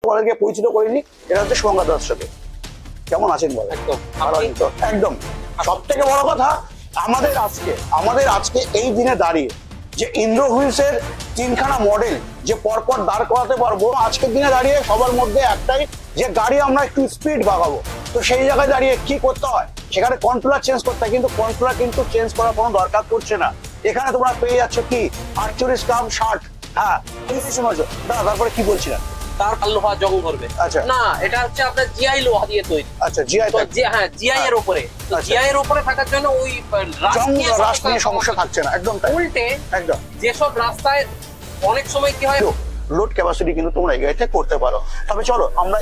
তোমাদেরকে পরিচিত করিনি। এটা হচ্ছে শুভঙ্কর দার সাথে। কেমন আছেন বলো? একদম একদম। সব থেকে বড় কথা আমাদের আজকে এই দিনে দাঁড়িয়ে যে ইন্দ্র হুইলস এর 3খানা মডেল যে পরপর দাঁড় করাতে পারবো, আজকের দিনে দাঁড়িয়ে সবার মধ্যে একটাই যে গাড়ি আমরা একটু স্পিড বাগাবো। তো সেই জায়গায় দাঁড়িয়ে কি করতে হয়, সেখানে কন্ট্রোলার চেঞ্জ করতে হয়, কিন্তু কন্ট্রোলার কিন্তু চেঞ্জ করার কোনো দরকার পড়ছে না। এখানে তোমরা পেয়ে যাচ্ছ কি 48/60। হ্যাঁ, দাদা তারপরে কি বলছিলেন? তার লোহা জং ধরবে। আচ্ছা না, এটা হচ্ছে আপনার জিআই লোহা দিয়ে তৈরি। আচ্ছা, জিআই, হ্যাঁ, জিআই এর উপরে, জিআই এর উপরে থাকার জন্য ওই রাস্তা নিয়ে সমস্যা থাকছে না। একদম উল্টে একদম যেসব রাস্তায় অনেক সময় কি হয়, লোড ক্যাপাসিটি কিন্তু তোমরা এই গাড়িতে করতে পারো। তবে চলো আমরা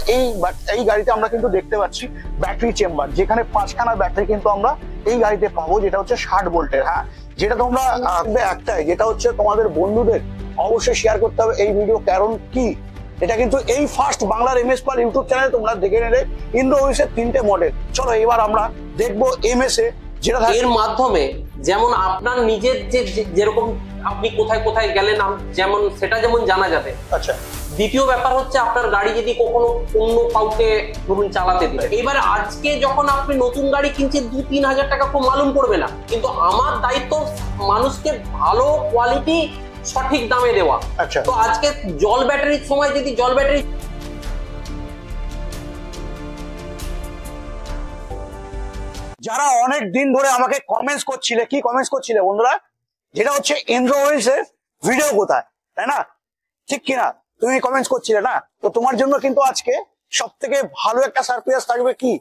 এই গাড়িতে আমরা কিন্তু দেখতে পাচ্ছি ব্যাটারি চেম্বার, যেখানে 5খানা ব্যাটারি কিন্তু আমরা এই গাড়িতে পাবো, যেটা হচ্ছে 60 ভোল্টের। হ্যাঁ, যেটা তোমরা একটাই, যেটা হচ্ছে তোমাদের বন্ধুদের অবশ্যই শেয়ার করতে হবে এই ভিডিও। কারণ কি, এটা কিন্তু এই ফার্স্ট বাংলার এমএস পাল ইউটিউব চ্যানেলে তোমরা দেখে নেবে ইন্দ্র হুইলস এর 3টে মডেল। চলো এবার আমরা দেখবো এমএস এ, যেটা এর মাধ্যমে যেমন আপনার নিজের যেরকম আপনি কোথায় কোথায় গেলেন যেমন সেটা যেমন জানা যাবে। আচ্ছা, দ্বিতীয় ব্যাপার হচ্ছে আপনার গাড়ি যদি কখনো অন্য কাউকে ধরুন চালাতে দিন, এবার আজকে যখন আপনি নতুন গাড়ি কিনছেন 2-3 হাজার টাকা খুব মালুম পড়বে না, কিন্তু আমার দায়িত্ব মানুষকে ভালো কোয়ালিটি সঠিক দামে দেওয়া। আচ্ছা, তো আজকে জল ব্যাটারির সময় যদি জল ব্যাটারি, যারা অনেক দিন ধরে আমাকে কমেন্টস করছিলে, কি কমেন্টস করছিলে বন্ধুরা, যেটা হচ্ছে ইন্দ্র হুইলস এর ভিডিও কোথায়, তাই না? ঠিক কিনা? তুমি কমেন্টস করছিলে না? তো তোমার জন্য কিন্তু আজকে সব থেকে ভালো একটা সারপ্রাইজ থাকবে। কি,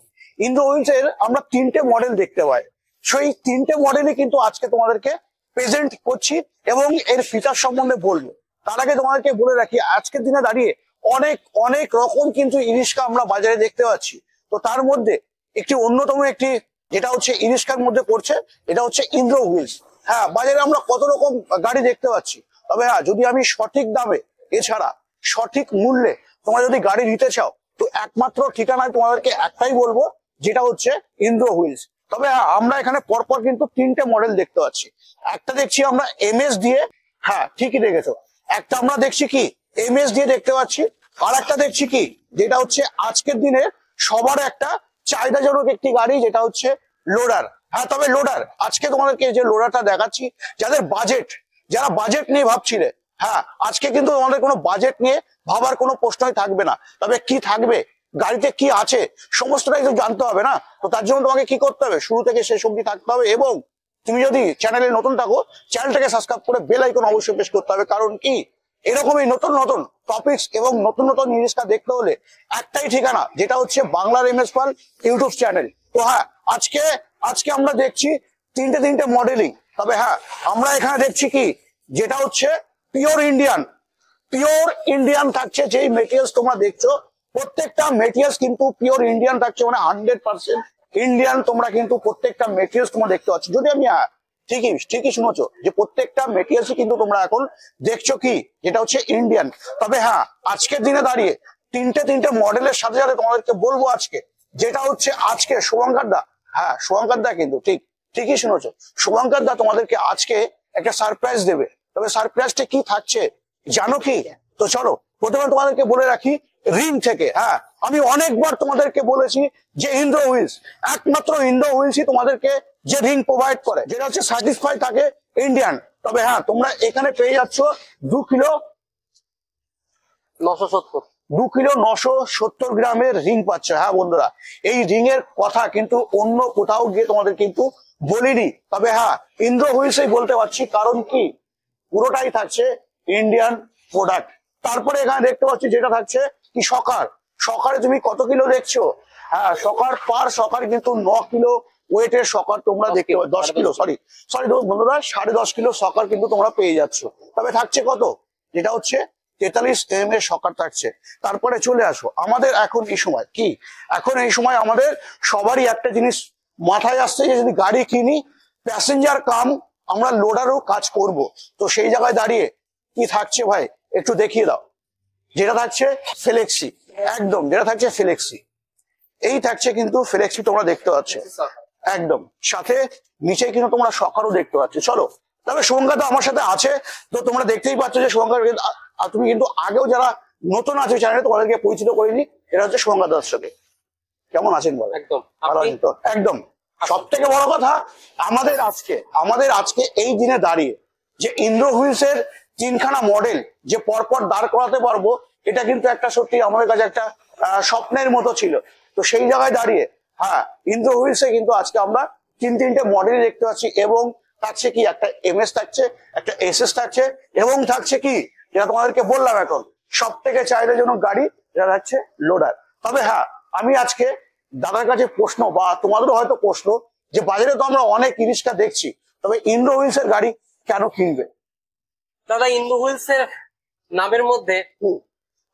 ইন্দ্র হুইলস এর আমরা 3টে মডেল দেখতে পাই। সেই 3টে মডেলই কিন্তু আজকে তোমাদেরকে প্রেজেন্ট করছি এবং এর ফিচার সম্বন্ধে বলবো। তার আগে তোমাদেরকে বলে রাখি, আজকের দিনে দাঁড়িয়ে অনেক অনেক রকম কিন্তু ইরিস্কা আমরা বাজারে দেখতে পাচ্ছি। তো তার মধ্যে একটি অন্যতম একটি যেটা হচ্ছে ইরিস্কার মধ্যে পড়ছে, এটা হচ্ছে ইন্দ্র হুইলস। হ্যাঁ, বাজারে আমরা কত রকম গাড়ি দেখতে পাচ্ছি। তবে হ্যাঁ, যদি আমি সঠিক দামে এছাড়া সঠিক মূল্যে তোমরা যদি গাড়ি নিতে চাও, তো একমাত্র ঠিকানায় তোমাদেরকে একটাই বলবো, যেটা হচ্ছে ইন্দ্র হুইলস। তবে হ্যাঁ, আমরা এখানে পরপর কিন্তু 3টে মডেল দেখতে পাচ্ছি। একটা দেখছি আমরা এমএস দিয়ে, হ্যাঁ ঠিকই দেখেছো, একটা আমরা দেখছি কি এমএস দিয়ে দেখতে পাচ্ছি, আর একটা দেখছি কি যেটা হচ্ছে আজকের দিনে সবার একটা চাহিদাজনক একটি গাড়ি, যেটা হচ্ছে লোডার। হ্যাঁ, তবে লোডার আজকে তোমাদেরকে যে লোডারটা দেখাচ্ছি, যারা বাজেট নিয়ে ভাবছিলে, হ্যাঁ আজকে কিন্তু তোমাদের কোনো বাজেট নিয়ে ভাবার কোনো প্রশ্নই থাকবে না। তবে কি থাকবে, গাড়িতে কি আছে সমস্তটাই তো জানতে হবে না। তো তার জন্য তোমাকে কি করতে হবে, শুরু থেকে শেষ অবধি থাকতে হবে। এবং তুমি যদি চ্যানেলে নতুন থাকো, চ্যানেলটাকে সাবস্ক্রাইব করে বেল আইকন অবশ্যই প্রেস করতে হবে। কারণ কি, এরকমই নতুন নতুন টপিকস এবং নতুন নতুন জিনিসটা দেখতে হলে একটাই ঠিকানা, যেটা হচ্ছে বাংলার এমএস পাল ইউটিউব চ্যানেল। তো হ্যাঁ, আজকে আমরা দেখছি 3টে মডেলিং। তবে হ্যাঁ, আমরা এখানে দেখছি কি যেটা হচ্ছে পিওর ইন্ডিয়ান থাকছে। যেই মেটেরিয়ালস তোমরা দেখছো, প্রত্যেকটা মেটেরিয়ালস কিন্তু পিওর ইন্ডিয়ান থাকছে, মানে 100% ইন্ডিয়ান। তোমরা কিন্তু প্রত্যেকটা মেটেরিয়ালস তোমরা দেখতে পাচ্ছ। যদি আমি ঠিকই শুনেছো যে প্রত্যেকটা মেটেরিয়ালস কিন্তু তোমরা এখন দেখছো কি যেটা হচ্ছে ইন্ডিয়ান। তবে হ্যাঁ, আজকের দিনে দাঁড়িয়ে 3টে মডেলের সাথে সাথে তোমাদেরকে বলবো আজকে, যেটা হচ্ছে আজকে শুভঙ্কর দা, হ্যাঁ শুভঙ্কর দা কিন্তু ঠিকই শুনেছো, শুভঙ্কর দা তোমাদেরকে আজকে একটা সারপ্রাইজ দেবে। তবে সারপ্রাইজটা কি থাকছে জানো কি? তো চলো প্রথমে তোমাদেরকে বলে রাখি রিং থেকে। হ্যাঁ, আমি অনেকবার তোমাদেরকে বলেছি যে ইন্দ্র হুইলস, একমাত্র ইন্দ্র হুইলসই তোমাদেরকে যে রিং প্রোভাইড করে, যেটা হচ্ছে সার্টিফাইড থাকে ইন্ডিয়ান। তবে হ্যাঁ, তোমরা এখানে পেয়ে যাচ্ছ 2 কিলো 970 গ্রামের রিং পাচ্ছ। হ্যাঁ বন্ধুরা, এই রিং এর কথা কিন্তু অন্য কোথাও গিয়ে তোমাদের কিন্তু বলিনি। তবে হ্যাঁ, ইন্দ্র হুইলসই বলতে পারছি, কারণ কি পুরোটাই থাকছে ইন্ডিয়ান প্রোডাক্ট। তারপরে এখানে দেখতে পাচ্ছি যেটা থাকছে কি সকারে তুমি কত কিলো দেখছো? হ্যাঁ, সকার কিন্তু 9 কিলো ওয়েটের সকার তোমরা দেখতে পাচ্ছ। 10 কিলো সরি বন্ধুরা, 10.5 কিলো সকার কিন্তু তোমরা পেয়ে যাচ্ছ। তবে থাকছে কত, যেটা হচ্ছে 43 mm এর সকার থাকছে। তারপরে চলে আসো আমাদের এখন এই সময় আমাদের সবারই একটা জিনিস মাথায় আসছে, যে যদি গাড়ি কিনি প্যাসেঞ্জার কাম আমরা লোডারও কাজ করব। তো সেই জায়গায় দাঁড়িয়ে কি থাকছে ভাই একটু দেখিয়ে দাও। যেটা থাকছে ফ্লেক্সি, একদম যেটা থাকছে ফ্লেক্সি, এই থাকছে কিন্তু ফ্লেক্সি তোমরা দেখতে পাচ্ছ একদম। সাথে নিচে কিন্তু তোমরা সকারও দেখতে পাচ্ছ। চলো, তবে শুভঙ্কর দা আমার সাথে আছে, তো তোমরা দেখতেই পাচ্ছ যে শুভঙ্কর, তুমি কিন্তু আগেও যারা নতুন আছে চ্যানেলে, তোমাদেরকে পরিচিত করিনি। এটা হচ্ছে শুভঙ্কর দর্শকে। কেমন আছেন বলো? একদম ভালো আছেন তো? একদম। সব থেকে বড় কথা, আমাদের আজকে এই দিনে দাঁড়িয়ে যে ইন্দ্র হুইলস এর 3খানা মডেল যে পরপর দাঁড় করাতে পারবো, এটা কিন্তু একটা সত্যি আমাদের কাছে একটা স্বপ্নের মতো ছিল। তো সেই জায়গায় দাঁড়িয়ে হ্যাঁ, ইন্দ্র হুইলস এ কিন্তু আজকে আমরা তিনটে মডেল দেখতে পাচ্ছি, এবং থাকছে কি একটা এমএস থাকছে, একটা এসএস থাকছে, এবং থাকছে কি যেটা তোমাদেরকে বললাম এখন সব থেকে চাহিদাজনক গাড়ি, যেটা হচ্ছে লোডার। তবে হ্যাঁ, আমি আজকে দাদার কাছে প্রশ্ন, বা তোমাদেরও হয়তো প্রশ্ন, যে বাজারে তো আমরা অনেক ই-রিক্সা দেখছি, তবে ইন্দ্র হুইলস এর গাড়ি কেন কিনবে? দাদা, ইন্দ্র হুইলস এর নামের মধ্যে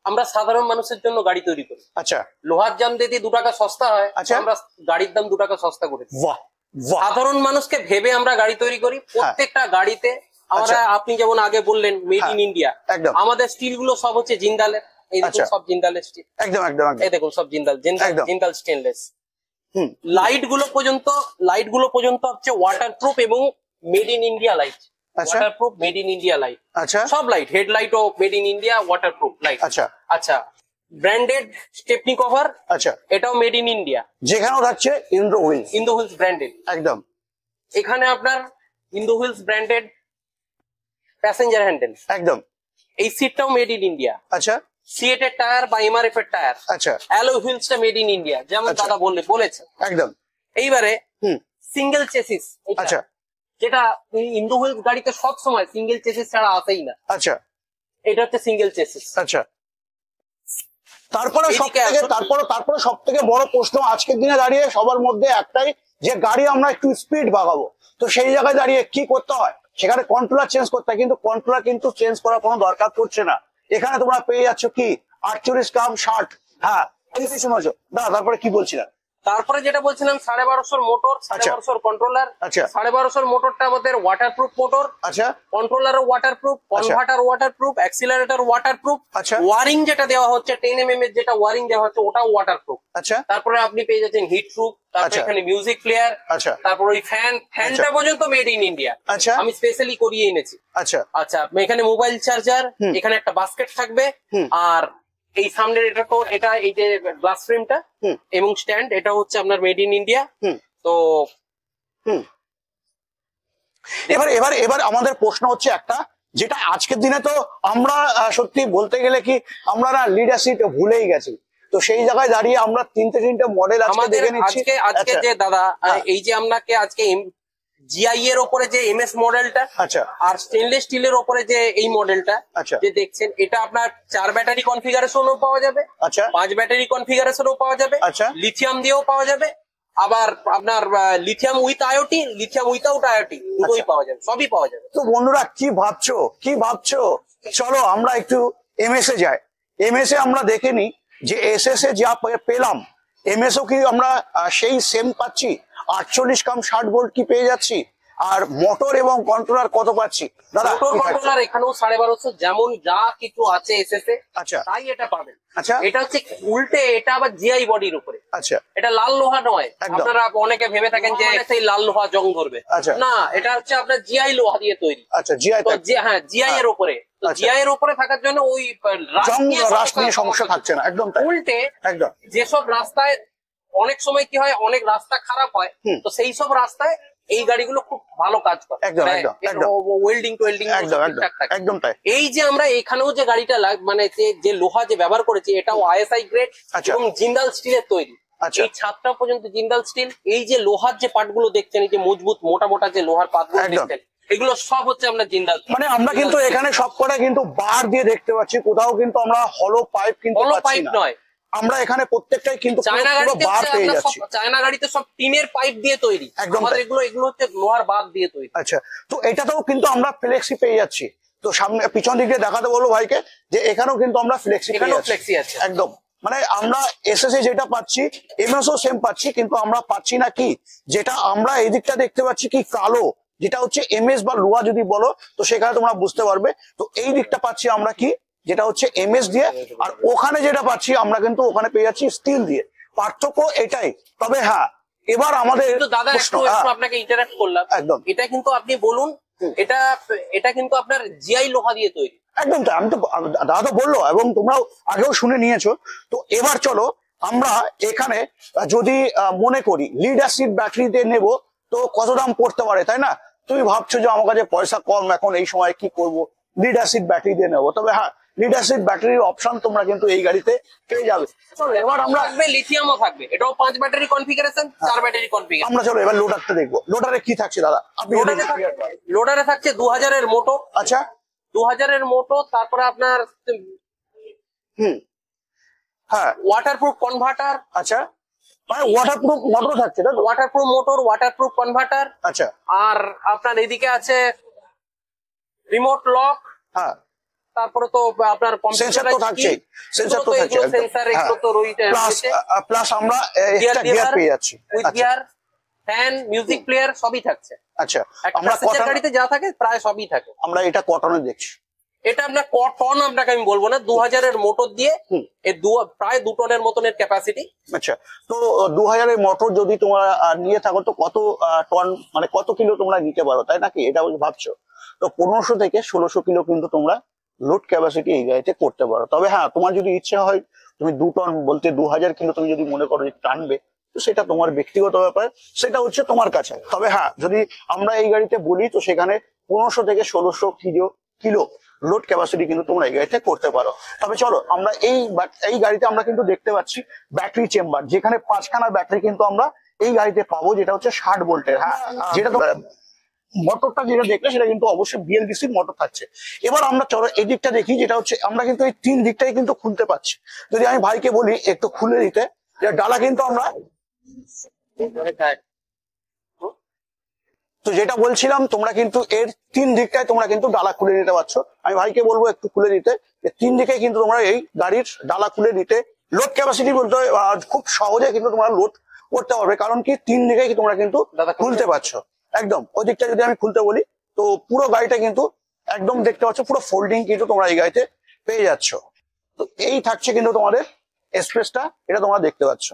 আমরা সাধারণ মানুষের জন্য গাড়ি তৈরি করি। আচ্ছা, লোহার জাম দিয়ে 2 টাকা সস্তা হয়, আচ্ছা। আমরা গাড়ির দাম 2 টাকা সস্তা করি। বাহ বাহ। সাধারণ মানুষকে ভেবে আমরা গাড়ি তৈরি করি। প্রত্যেকটা গাড়িতে আমরা, আপনি যেমন আগে বললেন মেড ইন ইন্ডিয়া, একদম। আমাদের স্টিল গুলো সব হচ্ছে জিন্দালের। এই দেখুন, সব জিন্দালের স্টিল। একদম একদম। এই দেখুন, সব জিন্দাল স্টেনলেস। হুম। লাইট গুলো পর্যন্ত হচ্ছে ওয়াটারপ্রুফ এবং মেড ইন ইন্ডিয়া লাইট। আচ্ছা। Waterproof made in India light. আচ্ছা। সব লাইট, হেডলাইটও made in India, waterproof light. আচ্ছা আচ্ছা, ব্র্যান্ডেড স্টেপনি কভার, আচ্ছা, এটাও মেড ইন ইন্ডিয়া, যেখানেও থাকছে Indra wheels. Indra wheels branded. একদম। এখানে আপনার Indra wheels branded passenger handle. একদম। এই সিটটাও মেড ইন ইন্ডিয়া। আচ্ছা। সিএট এর টায়ার বা এমআরএফ এর টায়ার। আচ্ছা। অ্যালয় হুইলসটা মেড ইন ইন্ডিয়া, যেমন দাদা বলেছে। একদম। এইবারে হুম। সিঙ্গেল চেসিস, আচ্ছা। যেটা ইন্দ্র হুইলস গাড়িতে সব সময় সিঙ্গেল চেসিস ছাড়া আসেই না। আচ্ছা। এটা হচ্ছে সিঙ্গেল চেসিস। আচ্ছা। তারপরে সব থেকে বড় প্রশ্ন আজকের দিনে দাঁড়িয়ে সবার মধ্যে একটাই, যে গাড়ি আমরা একটু স্পিড বাগাবো, তো সেই জায়গায় দাঁড়িয়ে কি করতে হয়? সেখানে কন্ট্রোলার চেঞ্জ করতে হয়, কিন্তু কন্ট্রোলার কিন্তু চেঞ্জ করার কোনো দরকার পড়ছে না। এখানে তোমরা পেয়ে যাচ্ছ কি 48 হ্যাঁ, শুনেছো দাদা। তারপরে কি বলছিলাম? তারপরে যেটা বলছিলাম 1250 মোটর, 1250 কন্ট্রোলার। আচ্ছা। 1250 মোটরটা আমাদের ওয়াটারপ্রুফ মোটর। আচ্ছা। Controller waterproof, converter waterproof, accelerator waterproof. আচ্ছা। ওয়ারিং যেটা দেওয়া হচ্ছে 10 mm এর যেটা ওয়ারিং দেওয়া হচ্ছে, ওটাও ওয়াটারপ্রুফ। আচ্ছা। তারপরে আপনি পেয়ে যাচ্ছেন হিট প্রুফ, তারপরে এখানে মিউজিক প্লেয়ার। আচ্ছা। তারপর ওই ফ্যানটা পর্যন্ত মেড ইন ইন্ডিয়া। আচ্ছা। আমি স্পেশালি করিয়ে এনেছি। আচ্ছা। আচ্ছা, এখানে মোবাইল চার্জার, এখানে একটা বাস্কেট থাকবে, আর এই সামনের এটা এই যে গ্লাস ফ্রেমটা এবং স্ট্যান্ড, এটা হচ্ছে আপনার মেড ইন ইন্ডিয়া। তো এবার আমাদের প্রশ্ন হচ্ছে একটা, যেটা আজকের দিনে তো আমরা সত্যি বলতে গেলে কি আমরা না লিডারশিপ ভুলেই গেছি। তো সেই জায়গায় দাঁড়িয়ে আমরা তিনটে মডেল আজকে দেখে নিচ্ছি। আজকে যে দাদা, এই যে আপনাকে আজকে জিআই এর উপরে যে এমএস মডেলটা, আচ্ছা, আর স্টেনলেস স্টিলের উপরে যে এই মডেলটা যে দেখছেন, এটা আপনার 4 ব্যাটারি কনফিগারেশনও পাওয়া যাবে, আচ্ছা, 5 ব্যাটারি কনফিগারেশনও পাওয়া যাবে, আচ্ছা, লিথিয়াম দিয়েও পাওয়া যাবে, আবার আপনার lithium with IoT, lithium without IoT, দুটোই পাওয়া যাবে, সবই পাওয়া যাবে। তো বন্ধুরা কি ভাবছো, চলো আমরা একটু এমএস এ যাই। এমএস এ আমরা দেখে নিই যে এসএস এ যা পেলাম, এমএস ও কি আমরা সেই সেম পাচ্ছি? 48 ভোল্ট কি পেয়ে যাচ্ছি? আর মোটর এবং কন্ট্রোলার কত পাচ্ছি দাদা? মোটর কন্ট্রোলার এখানেও 1250, যেমন যা কিছু আছে এসএসএ, আচ্ছা, তাই এটা পাবেন। আচ্ছা, এটা হচ্ছে উল্টে, এটা আবার জিআই বডির উপরে। আচ্ছা, এটা লাল লোহা নয়। আপনারা অনেকে ভেবে থাকেন যে সেই লাল লোহা জং ধরবে, আচ্ছা, না, এটা হচ্ছে আপনার জিআই লোহা দিয়ে তৈরি। আচ্ছা, জিআই, হ্যাঁ, জিআই এর উপরে। জিআই এর উপরে থাকার জন্য ওই রাশ নিয়ে সমস্যা থাকছে না। একদম উল্টে, একদম যেসব রাস্তায় অনেক সময় কি হয়, অনেক রাস্তা খারাপ হয়, তো সেই সব রাস্তায় এই গাড়িগুলো খুব ভালো কাজ করে। ওয়েল্ডিং টোয়েল্ডিং একদম তাই। এই যে আমরা এখানেও যে গাড়িটা মানে যে লোহা যে ব্যবহার করেছি, এটাও আইএসআই গ্রেড এবং জিন্দাল স্টিলের তৈরি। এই ছাদটা পর্যন্ত জিন্দাল স্টিল। এই যে লোহার যে পার্টগুলো দেখছেন, এই যে মজবুত মোটা যে লোহার পাতগুলো দেখছেন, এগুলো সব হচ্ছে আমরা জিন্দাল। মানে আমরা কিন্তু এখানে সবকটা কিন্তু বার দিয়ে দেখতে পাচ্ছি, কোথাও কিন্তু আমরা হলো পাইপ কিন্তু পাচ্ছি না। নয়, আমরা এখানে প্রত্যেকটাই কিন্তু বার পেয়ে যাচ্ছি। চায়না গাড়িতে সব টিনের পাইপ দিয়ে তৈরি, আমাদের এগুলো হচ্ছে লোহার বার দিয়ে তৈরি। আচ্ছা, তো এটাতেও কিন্তু আমরা ফ্লেক্সি পেয়ে যাচ্ছি। তো সামনে পিছন দিকে দেখাতে বলবো ভাইকে যে এখানেও কিন্তু আমরা ফ্লেক্সি আছে। একদম, মানে আমরা এসএসএ যেটা পাচ্ছি, এমএসও সেম পাচ্ছি, কিন্তু আমরা পাচ্ছি না কি, যেটা আমরা এই দিকটা দেখতে পাচ্ছি কি কালো, যেটা হচ্ছে এমএস বা লোহা যদি বলো, তো সেখানে তোমরা বুঝতে পারবে। তো এই দিকটা পাচ্ছি আমরা কি, যেটা হচ্ছে এমএস দিয়ে, আর ওখানে যেটা পাচ্ছি আমরা কিন্তু ওখানে পেয়ে যাচ্ছি স্টিল দিয়ে। পার্থক্য এটাই। তবে হ্যাঁ, এবার আমাদের দাদা একটু আপনাকে ইন্টারাক্ট করলাম, একদম, এটা কিন্তু আপনি বলুন এটা এটা কিন্তু আপনার জিআই লোহা দিয়ে তৈরি। একদম তাই, আমি তো দাদা তো বললো এবং তোমরাও আগেও শুনে নিয়েছো। তো এবার চলো আমরা এখানে যদি মনে করি লিড অ্যাসিড ব্যাটারিতে নেব তো কত দাম পড়তে পারে, তাই না? তুমি ভাবছো যে আমার কাছে পয়সা কম, এখন এই সময় কি করব, লিড অ্যাসিড ব্যাটারি দিয়ে নেবো। তবে হ্যাঁ, লিড অ্যাসিড ব্যাটারির অপশন তোমরা কিন্তু এই গাড়িতে পেয়ে যাবে। চলো এবার আমরা থাকবে লিথিয়ামও থাকবে, এটাও 5 ব্যাটারি কনফিগারেশন, 4 ব্যাটারি কনফিগারেশন। আমরা চলো এবার লোডারটা দেখবো। লোডারে কি থাকছে দাদা আপনি? লোডারে থাকছে 2000 এর মোটর। আচ্ছা, 2000 এর মোটর, তারপরে আপনার হ্যাঁ ওয়াটারপ্রুফ কনভার্টার। আচ্ছা, মানে ওয়াটারপ্রুফ মোটর থাকছে না? Waterproof motor, waterproof converter. আচ্ছা, আর আপনার এদিকে আছে রিমোট লক। হ্যাঁ, তারপরে তো আপনার সেন্সর তো থাকছে, সেন্সর তো থাকছে, সেন্সর এগুলো তো রয়েছে। প্লাস আমরা একটা গিয়ার পেয়ে যাচ্ছি, with gear, fan, music player সবই থাকছে। আচ্ছা, আমরা কটন গাড়িতে যা থাকে প্রায় সবই থাকে। আমরা এটা কটনে দেখছি। এটা আপনার কটন, আপনাকে আমি বলবো না, 2000 এর মোটর দিয়ে প্রায় 2 টনের মতন এর ক্যাপাসিটি। আচ্ছা, তো 2000 এর মোটর যদি তোমরা নিয়ে থাকো তো কত টন, মানে কত কিলো তোমরা নিতে পারো, তাই নাকি? এটা ভাবছো তো 1500 থেকে 1600 কিলো কিন্তু তোমরা লোড ক্যাপাসিটি এই গাড়িতে করতে পারো। তবে হ্যাঁ, তোমার যদি ইচ্ছা হয় তুমি 2 টন বলতে 2000 কিলো তুমি যদি মনে করো যে টানবে, তো সেটা তোমার ব্যক্তিগত ব্যাপার, সেটা হচ্ছে তোমার কাছে। তবে হ্যাঁ, যদি আমরা এই গাড়িতে বলি তো সেখানে 1500 থেকে 1600 কিলো লোড ক্যাপাসিটি কিন্তু তোমরা এই গাড়িতে করতে পারো। তবে চলো আমরা এই গাড়িতে আমরা কিন্তু দেখতে পাচ্ছি ব্যাটারি চেম্বার, যেখানে 5খানা ব্যাটারি কিন্তু আমরা এই গাড়িতে পাবো, যেটা হচ্ছে 60 ভোল্টের। হ্যাঁ, যেটা মোটরটা যেটা দেখলে সেটা কিন্তু অবশ্যই বিএলডিসি মোটর থাকছে। এবার আমরা চলো এই দিকটা দেখি, যেটা হচ্ছে আমরা কিন্তু এই 3 দিকটাই কিন্তু খুলতে পারছি। যদি আমি ভাইকে বলি একটু খুলে দিতে, ডালা কিন্তু আমরা, তো যেটা বলছিলাম তোমরা কিন্তু এর 3 দিকটায় তোমরা কিন্তু ডালা খুলে নিতে পারছো। আমি ভাইকে বলবো একটু খুলে দিতে, 3 দিকে কিন্তু তোমরা এই গাড়ির ডালা খুলে দিতে লোড ক্যাপাসিটি বলতে খুব সহজে কিন্তু তোমরা লোড করতে পারবে। কারণ কি 3 দিকে তোমরা কিন্তু খুলতে পারছো। একদম ওই দিকটা যদি আমি খুলতে বলি তো পুরো গাড়িটা কিন্তু একদম দেখতে পাচ্ছ, পুরো ফোল্ডিং কিন্তু তোমরা এই গাড়িতে পেয়ে যাচ্ছ। তো এই থাকছে কিন্তু তোমাদের স্পেসটা, এটা তোমরা দেখতে পাচ্ছ।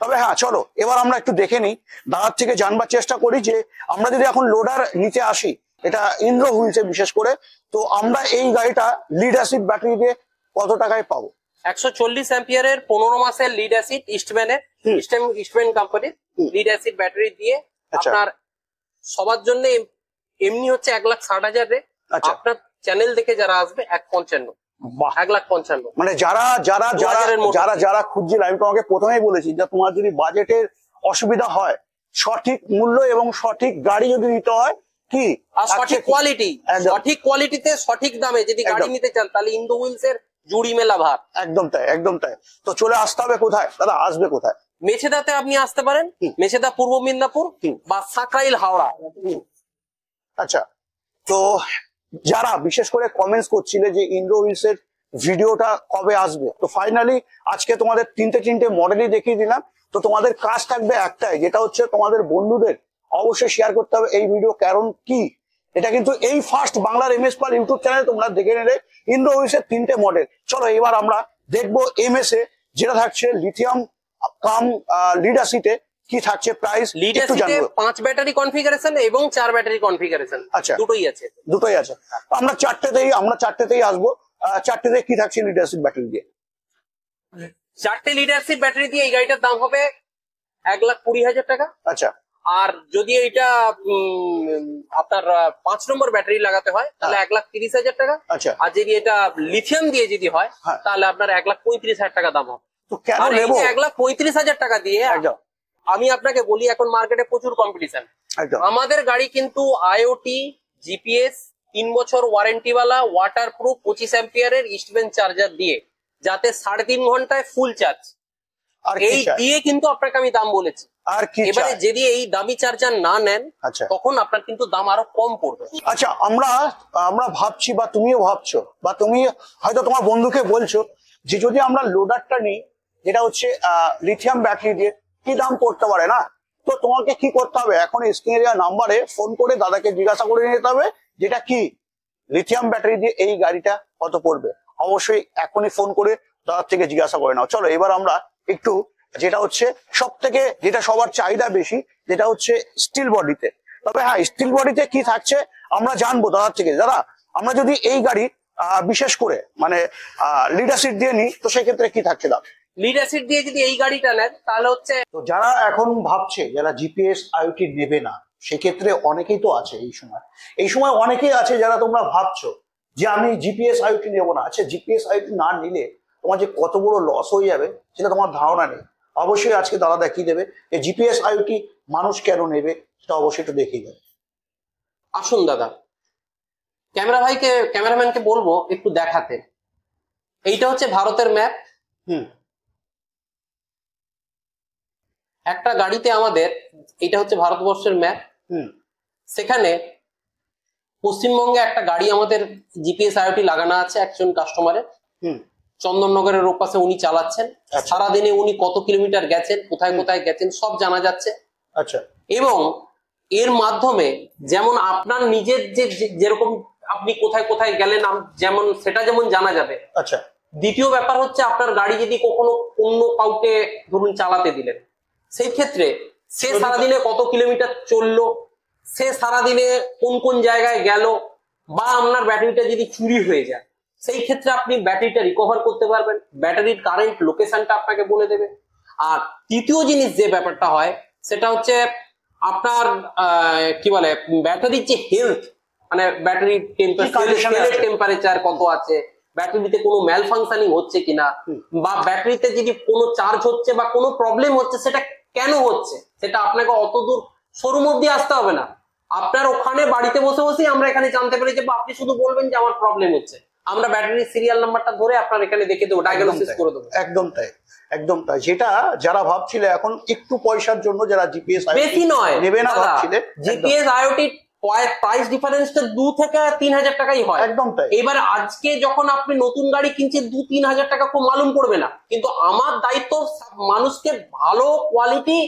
তবে হ্যাঁ, চলো এবার আমরা একটু দেখে নিই, দাদার থেকে জানবার চেষ্টা করি যে আমরা যদি এখন লোডার নিতে আসি, এটা ইন্দ্র হুইলসে বিশেষ করে, তো আমরা এই গাড়িটা লিড অ্যাসিড ব্যাটারি দিয়ে কত টাকায় পাবো? 140 অ্যাম্পিয়ারের 15 মাসের লিড অ্যাসিড, ইস্টম্যান কোম্পানির লিড অ্যাসিড ব্যাটারি দিয়ে আপনার সবার জন্য এমনি হচ্ছে 1,60,000 রে। আপনার চ্যানেল দেখে যারা আসবে 1,55,000, 1,55,000। মানে যারা যারা যারা যারা যারা খুঁজছিল, আমি তোমাকে প্রথমেই বলেছি যে তোমার যদি বাজেটের অসুবিধা হয়, সঠিক মূল্য এবং সঠিক গাড়ি যদি নিতে হয়, কি আর সঠিক কোয়ালিটি, সঠিক কোয়ালিটিতে সঠিক দামে যদি গাড়ি নিতে চান, তাহলে ইন্দো হুইলস এর জুড়ি মেলা ভার। একদম তাই, একদম তাই। তো চলে আসতে হবে কোথায় দাদা? আসবে কোথায়? মেছেদাতে আপনি আসতে পারেন, মেছেদা পূর্ব মিদনাপুর বা সাকরাইল হাওড়া। আচ্ছা, তো যারা বিশেষ করে কমেন্টস করছিলে যে ইন্দ্র হুইলস এর ভিডিওটা কবে আসবে, তো ফাইনালি আজকে তোমাদের তিনটে মডেলই দেখিয়ে দিলাম। তো তোমাদের কাজ থাকবে একটাই, যেটা হচ্ছে তোমাদের বন্ধুদের অবশ্যই শেয়ার করতে হবে এই ভিডিও। কারণ কি, এটা কিন্তু এই ফার্স্ট বাংলার এমএস পাল ইউটিউব চ্যানেলে তোমরা দেখে নিলে ইন্দ্র হুইলস এর 3টে মডেল। চলো এবার আমরা দেখবো এমএস এ, যেটা থাকছে লিথিয়াম কাম লিড অ্যাসিডে কি থাকছে প্রাইস একটু জানবো। 5 ব্যাটারি কনফিগারেশন এবং 4 ব্যাটারি কনফিগারেশন। আচ্ছা, দুটোই আছে, দুটোই আছে। আমরা চারটেতেই আসবো। চারটেতে কি থাকছে লিড অ্যাসিড ব্যাটারি দিয়ে? 4টে লিড অ্যাসিড ব্যাটারি দিয়ে এই গাড়িটার দাম হবে 1,20,000 টাকা। আচ্ছা, আর যদি এটা আপনার 5 নম্বর ব্যাটারি লাগাতে হয় তাহলে 1,30,000 টাকা। আচ্ছা, আর যদি এটা লিথিয়াম দিয়ে যদি হয় তাহলে আপনার 1,35,000 টাকা দাম হবে। তো কেন নেব 1,35,000 টাকা দিয়ে? আমি আপনাকে বলি, এখন মার্কেটে প্রচুর কম্পিটিশন। আমাদের গাড়ি কিন্তু আইওটি, জিপিএস, 3 বছর ওয়ারেন্টিওয়ালা, ওয়াটারপ্রুফ, 25 অ্যাম্পিয়ারের ইস্টম্যান চার্জার দিয়ে, যাতে 3.5 ঘন্টায় ফুল চার্জ। এই দিয়ে কিন্তু আপনাকে আমি দাম বলেছি। আর কি এবারে যদি এই দামি চার্জার না নেন, তখন আপনার কিন্তু দাম আরো কম পড়বে। আচ্ছা, আমরা ভাবছি বা তুমিও ভাবছো বা তুমি হয়তো তোমার বন্ধুকে বলছো যে যদি আমরা লোডারটা নিই, যেটা হচ্ছে লিথিয়াম ব্যাটারি দিয়ে, কি দাম পড়তে পারে না? তো তোমাকে কি করতে হবে, এখন স্ক্রিনে দেওয়া নাম্বারে ফোন করে দাদাকে জিজ্ঞাসা করে নিতে হবে যেটা কি লিথিয়াম ব্যাটারি দিয়ে এই গাড়িটা কত পড়বে। অবশ্যই এখনই ফোন করে দাদার থেকে জিজ্ঞাসা করে নাও। চলো এবার আমরা একটু, যেটা হচ্ছে সব থেকে যেটা সবার চাহিদা বেশি, যেটা হচ্ছে স্টিল বডিতে। তবে হ্যাঁ, স্টিল বডিতে কি থাকছে আমরা জানবো দাদার থেকে। দাদা, আমরা যদি এই গাড়ি বিশেষ করে মানে লিডার সিট দিয়ে নিই, তো সেক্ষেত্রে কি থাকছে দাম? লিডার সিট দিয়ে যদি এই গাড়িটা নেন তাহলে হচ্ছে, তো যারা এখন ভাবছে যারা জিপিএস আইওটি নেবে না, সেক্ষেত্রে অনেকেই তো আছে এই সময় অনেকেই আছে যারা তোমরা ভাবছো যে আমি জিপিএস আইওটি নেবো না। আচ্ছা, জিপিএস আইওটি না নিলে তোমার যে কত বড় লস হয়ে যাবে সেটা তোমার ধারণা নেই। অবশ্যই আজকে দাদা দেখিয়ে দেবে যে জিপিএস আইওটি মানুষ কেন নেবে, সেটা অবশ্যই একটু দেখিয়ে দেবে। আসুন দাদা, ক্যামেরাম্যানকে বলবো একটু দেখাতে। এইটা হচ্ছে ভারতের ম্যাপ। একটা গাড়িতে আমাদের, এটা হচ্ছে ভারতবর্ষের ম্যাপ। সেখানে পশ্চিমবঙ্গে একটা গাড়ি আমাদের জিপিএস আইওটি লাগানো আছে একজন কাস্টমারের। চন্দননগরের ওপাশে উনি চালাচ্ছেন। সারাদিনে উনি কত কিলোমিটার গেছেন, কোথায় কোথায় গেছেন সব জানা যাচ্ছে। আচ্ছা। এবং এর মাধ্যমে যেমন আপনার নিজের যেরকম আপনি কোথায় কোথায় গেলেন যেমন সেটা যেমন জানা যাবে। আচ্ছা। দ্বিতীয় ব্যাপার হচ্ছে আপনার গাড়ি যদি কখনো অন্য কাউকে ধরুন চালাতে দিলেন, সেই ক্ষেত্রে সে সারাদিনে কত কিলোমিটার চললো, সে সারাদিনে কোন কোন জায়গায় গেল, বা আপনার ব্যাটারিটা যদি চুরি হয়ে যায় সেই ক্ষেত্রে আপনি ব্যাটারিটা রিকভার করতে পারবেন। ব্যাটারির কারেন্ট লোকেশনটা আপনাকে বলে দেবে। আর তৃতীয় জিনিস যে ব্যাপারটা হয় সেটা হচ্ছে আপনার কি বলে ব্যাটারির যে হেলথ, মানে ব্যাটারির টেম্পারেচার কত আছে, ব্যাটারিতে কোনো ম্যাল ফাংশনিং হচ্ছে কিনা, বা ব্যাটারিতে যদি কোনো চার্জ হচ্ছে বা কোনো প্রবলেম হচ্ছে সেটা কেন হচ্ছে, সেটা আপনাকে অত দূর শোরুম অব্দি আসতে হবে না। আপনার ওখানে বাড়িতে বসে বসেই আমরা এখানে জানতে পেরে যাবো। আপনি শুধু বলবেন যে আমার প্রবলেম হচ্ছে, আমরা ব্যাটারির সিরিয়াল নাম্বারটা ধরে আপনার এখানে দেখে দেবো, ডায়াগনোসিস করে দেবো। একদম তাই, একদম তাই। যেটা যারা ভাবছিলে এখন একটু পয়সার জন্য যারা জিপিএস বেশি নয় নেবে না ভাবছিলে, জিপিএস আইওটি প্রাইস ডিফারেন্সটা 2 থেকে 3,000 টাকাই হয়। একদম তাই। এবার আজকে যখন আপনি নতুন গাড়ি কিনছেন 2-3 হাজার টাকা খুব মালুম পড়বে না, কিন্তু আমার দায়িত্ব মানুষকে ভালো কোয়ালিটি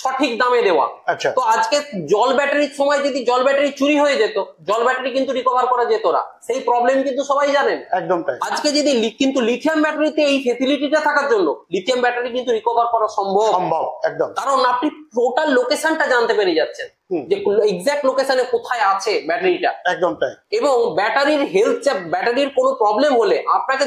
সঠিক দামে দেওয়া। আচ্ছা। তো আজকে জল ব্যাটারির সময় যদি জল ব্যাটারি চুরি হয়ে যেত, জল ব্যাটারি কিন্তু রিকভার করা যেত না, সেই প্রবলেম কিন্তু সবাই জানেন। একদম তাই। আজকে যদি কিন্তু লিথিয়াম ব্যাটারিতে এই ফেসিলিটিটা থাকার জন্য লিথিয়াম ব্যাটারি কিন্তু রিকভার করা সম্ভব। একদম। কারণ আপনি টোটাল লোকেশনটা জানতে পেরে যাচ্ছেন যে এক্সাক্ট লোকেশনে কোথায় আছে ব্যাটারিটা। একদম তাই। এবং ব্যাটারির হেলথ, ব্যাটারির কোনো প্রবলেম হলে আপনাকে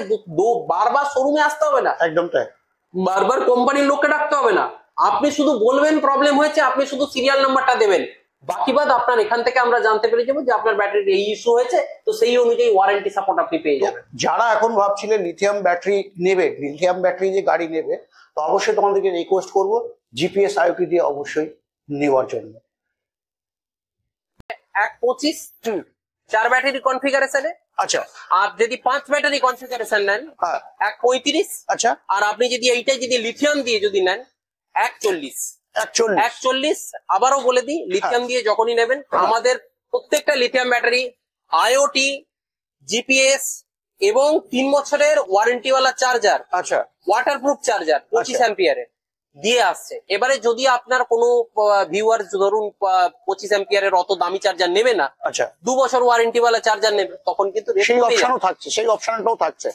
বারবার শোরুমে আসতে হবে না। একদম তাই। বারবার কোম্পানির লোককে ডাকতে হবে না। আপনি শুধু বলবেন প্রবলেম হয়েছে, আপনি শুধু সিরিয়াল নাম্বারটা দেবেন, বাকি বাদ আপনার এখান থেকে আমরা জানতে পেরে যাবো যে আপনার ব্যাটারির এই ইস্যু হয়েছে, তো সেই অনুযায়ী ওয়ারেন্টি সাপোর্ট আপনি পেয়ে যাবেন। যারা এখন ভাবছিলেন লিথিয়াম ব্যাটারি নেবে, লিথিয়াম ব্যাটারি যে গাড়ি নেবে, তো অবশ্যই তোমাদেরকে রিকোয়েস্ট করবো জিপিএস আইওটি দিয়ে অবশ্যই নেওয়ার জন্য। 1.25 4 ব্যাটারি কনফিগারেশনে। আচ্ছা। আর যদি 5 ব্যাটারি কনফিগারেশন নেন 1.35। আচ্ছা। আর আপনি যদি এইটাই যদি লিথিয়াম দিয়ে যদি নেন 1.40। আবারও বলে দিই, লিথিয়াম দিয়ে যখনই নেবেন আমাদের প্রত্যেকটা লিথিয়াম ব্যাটারি আইওটি, জিপিএস এবং 3 বছরের ওয়ারেন্টিওয়ালা চার্জার, আচ্ছা, ওয়াটারপ্রুফ চার্জার 25 অ্যাম্পিয়ারের দিয়ে আসছে। এবারে যদি আপনার কোনো ভিউয়ার ধরুন 25 অ্যাম্পিয়ারের অত দামি চার্জার নেবে না, আচ্ছা, 2 বছর ওয়ারেন্টিওয়ালা চার্জার নেবে, তখন কিন্তু সেই অপশনও থাকছে, সেই অপশনটাও থাকছে।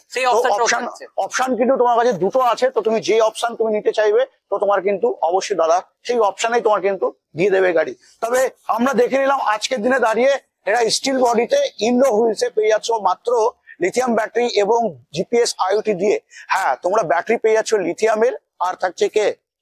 অপশন কিন্তু তোমার কাছে দুটো আছে, তো তুমি যে অপশন তুমি নিতে চাইবে তো তোমার কিন্তু অবশ্যই দাদা সেই অপশনেই তোমার কিন্তু দিয়ে দেবে গাড়ি। তবে আমরা দেখে নিলাম আজকের দিনে দাঁড়িয়ে এরা স্টিল বডিতে ইন্ডো হুইলসে পেয়ে যাচ্ছ মাত্র লিথিয়াম ব্যাটারি এবং জিপিএস আইওটি দিয়ে। হ্যাঁ, তোমরা ব্যাটারি পেয়ে যাচ্ছ লিথিয়ামের, আর থাকছে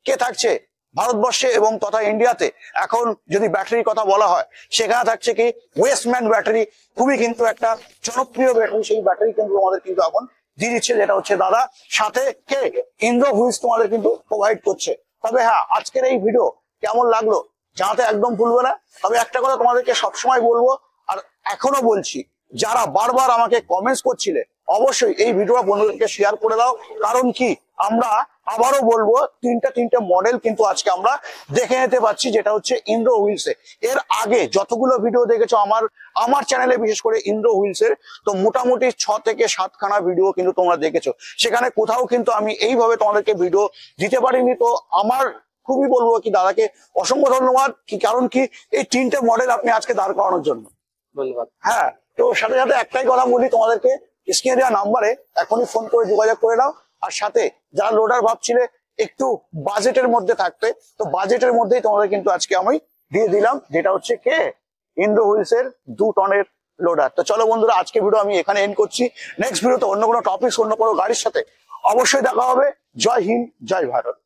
কে থাকছে ভারতবর্ষে এবং তথা ইন্ডিয়াতে এখন যদি ব্যাটারির কথা বলা হয় সেখানে থাকছে কি ওয়েস্টম্যান ব্যাটারি, খুবই কিন্তু একটা জনপ্রিয় ব্যাটারি। সেই ব্যাটারি কিন্তু আমাদের কিন্তু এখন দিয়ে দিচ্ছে, যেটা হচ্ছে দাদা, সাথে কে ইন্ডো হুইলস তোমাদের কিন্তু প্রোভাইড করছে। তবে হ্যাঁ, আজকের এই ভিডিও কেমন লাগলো জানাতে একদম ভুলবে না। তবে একটা কথা তোমাদেরকে সবসময় বলবো, আর এখনো বলছি, যারা বারবার আমাকে কমেন্টস করছিলে অবশ্যই এই ভিডিওটা বন্ধুদেরকে শেয়ার করে দাও। কারণ কি, আমরা আবারও বলবো তিনটে মডেল কিন্তু আজকে আমরা দেখে নিতে পাচ্ছি, যেটা হচ্ছে ইন্ডো হুইলসে। এর আগে যতগুলো ভিডিও দেখেছো আমার চ্যানেলে, বিশেষ করে ইন্ডো হুইলসের, তো মোটামুটি 6 থেকে 7 খানা ভিডিও কিন্তু তোমরা দেখেছো। সেখানে কোথাও কিন্তু আমি এইভাবে তোমাদেরকে ভিডিও দিতে পারিনি। তো আমার খুবই বলবো কি দাদাকে অসংখ্য ধন্যবাদ, কারণ কি এই 3টে মডেল আপনি আজকে দাঁড় করানোর জন্য। ধন্যবাদ। হ্যাঁ, তো সাথে সাথে একটাই কথা বলি তোমাদেরকে, স্ক্রিনে দেওয়া নাম্বারে এখনই ফোন করে যোগাযোগ করে নাও। আর সাথে যারা লোডার ভাবছিলে একটু বাজেটের মধ্যে থাকতে, তো বাজেটের মধ্যেই তোমাদের কিন্তু আজকে আমি দিয়ে দিলাম, যেটা হচ্ছে কে ইন্দ্র হুইলস এর 2 টনের লোডার। তো চলো বন্ধুরা, আজকে ভিডিও আমি এখানে এন্ড করছি। নেক্সট ভিডিওতে অন্য কোনো টপিক, অন্য কোনো গাড়ির সাথে অবশ্যই দেখা হবে। জয় হিন্দ, জয় ভারত।